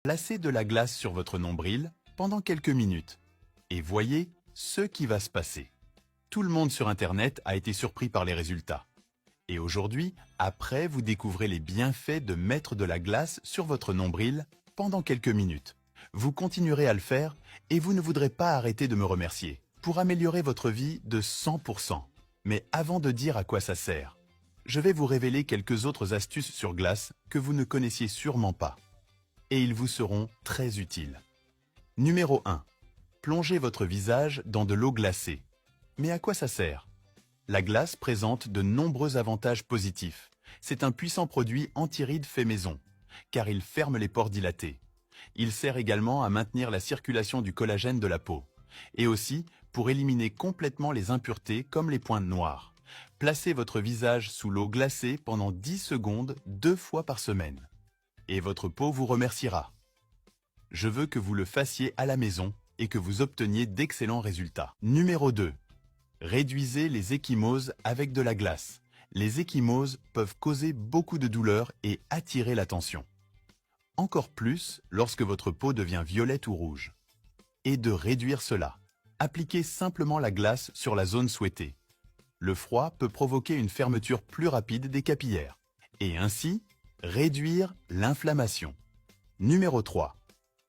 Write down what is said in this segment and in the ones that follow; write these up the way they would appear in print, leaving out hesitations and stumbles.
Placez de la glace sur votre nombril pendant quelques minutes et voyez ce qui va se passer. Tout le monde sur Internet a été surpris par les résultats. Et aujourd'hui, après, vous découvrez les bienfaits de mettre de la glace sur votre nombril pendant quelques minutes. Vous continuerez à le faire et vous ne voudrez pas arrêter de me remercier pour améliorer votre vie de 100%. Mais avant de dire à quoi ça sert, je vais vous révéler quelques autres astuces sur glace que vous ne connaissiez sûrement pas. Et ils vous seront très utiles. Numéro 1. Plongez votre visage dans de l'eau glacée. Mais à quoi ça sert? La glace présente de nombreux avantages positifs. C'est un puissant produit anti-rides fait maison, car il ferme les pores dilatés. Il sert également à maintenir la circulation du collagène de la peau, et aussi pour éliminer complètement les impuretés comme les pointes noires. Placez votre visage sous l'eau glacée pendant 10 secondes 2 fois par semaine. Et votre peau vous remerciera. Je veux que vous le fassiez à la maison et que vous obteniez d'excellents résultats. Numéro 2. Réduisez les ecchymoses avec de la glace. Les ecchymoses peuvent causer beaucoup de douleur et attirer l'attention. Encore plus lorsque votre peau devient violette ou rouge. Et de réduire cela. Appliquez simplement la glace sur la zone souhaitée. Le froid peut provoquer une fermeture plus rapide des capillaires. Et ainsi, réduire l'inflammation. Numéro 3.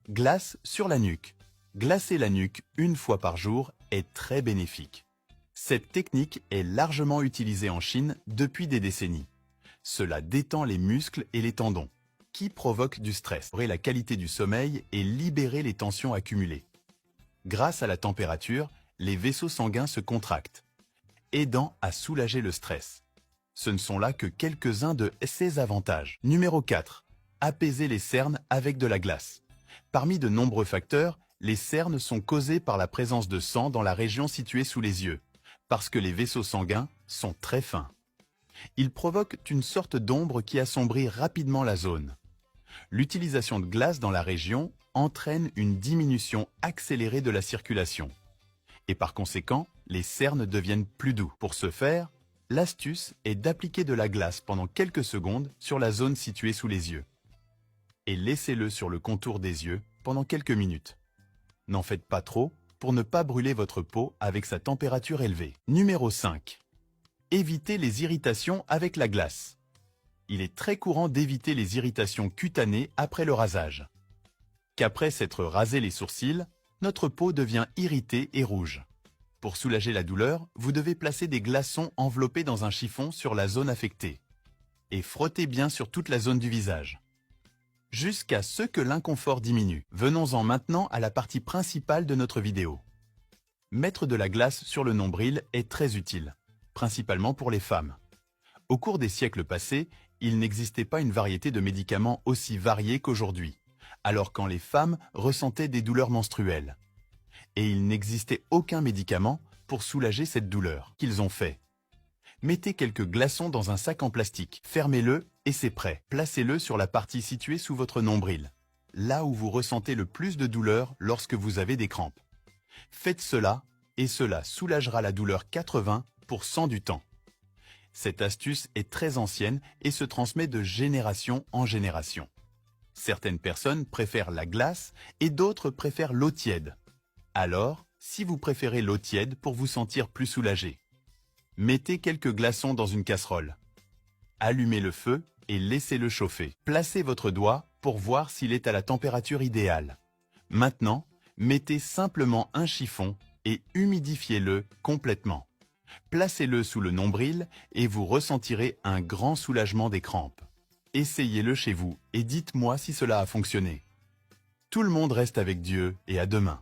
Glace sur la nuque. Glacer la nuque une fois par jour est très bénéfique. Cette technique est largement utilisée en Chine depuis des décennies. Cela détend les muscles et les tendons, qui provoquent du stress, améliorer la qualité du sommeil et libérer les tensions accumulées. Grâce à la température, les vaisseaux sanguins se contractent, aidant à soulager le stress. Ce ne sont là que quelques-uns de ces avantages. Numéro 4. Apaiser les cernes avec de la glace. Parmi de nombreux facteurs, les cernes sont causées par la présence de sang dans la région située sous les yeux, parce que les vaisseaux sanguins sont très fins. Ils provoquent une sorte d'ombre qui assombrit rapidement la zone. L'utilisation de glace dans la région entraîne une diminution accélérée de la circulation. Et par conséquent, les cernes deviennent plus doux. Pour ce faire, l'astuce est d'appliquer de la glace pendant quelques secondes sur la zone située sous les yeux. Et laissez-le sur le contour des yeux pendant quelques minutes. N'en faites pas trop pour ne pas brûler votre peau avec sa température élevée. Numéro 5. Évitez les irritations avec la glace. Il est très courant d'éviter les irritations cutanées après le rasage. Qu'après s'être rasé les sourcils, notre peau devient irritée et rouge. Pour soulager la douleur, vous devez placer des glaçons enveloppés dans un chiffon sur la zone affectée et frotter bien sur toute la zone du visage, jusqu'à ce que l'inconfort diminue. Venons-en maintenant à la partie principale de notre vidéo. Mettre de la glace sur le nombril est très utile, principalement pour les femmes. Au cours des siècles passés, il n'existait pas une variété de médicaments aussi variée qu'aujourd'hui, alors quand les femmes ressentaient des douleurs menstruelles. Et il n'existait aucun médicament pour soulager cette douleur. Qu'ils ont fait. Mettez quelques glaçons dans un sac en plastique, fermez-le et c'est prêt. Placez-le sur la partie située sous votre nombril, là où vous ressentez le plus de douleur lorsque vous avez des crampes. Faites cela et cela soulagera la douleur 80% du temps. Cette astuce est très ancienne et se transmet de génération en génération. Certaines personnes préfèrent la glace et d'autres préfèrent l'eau tiède. Alors, si vous préférez l'eau tiède pour vous sentir plus soulagé, mettez quelques glaçons dans une casserole. Allumez le feu et laissez-le chauffer. Placez votre doigt pour voir s'il est à la température idéale. Maintenant, mettez simplement un chiffon et humidifiez-le complètement. Placez-le sous le nombril et vous ressentirez un grand soulagement des crampes. Essayez-le chez vous et dites-moi si cela a fonctionné. Tout le monde reste avec Dieu et à demain.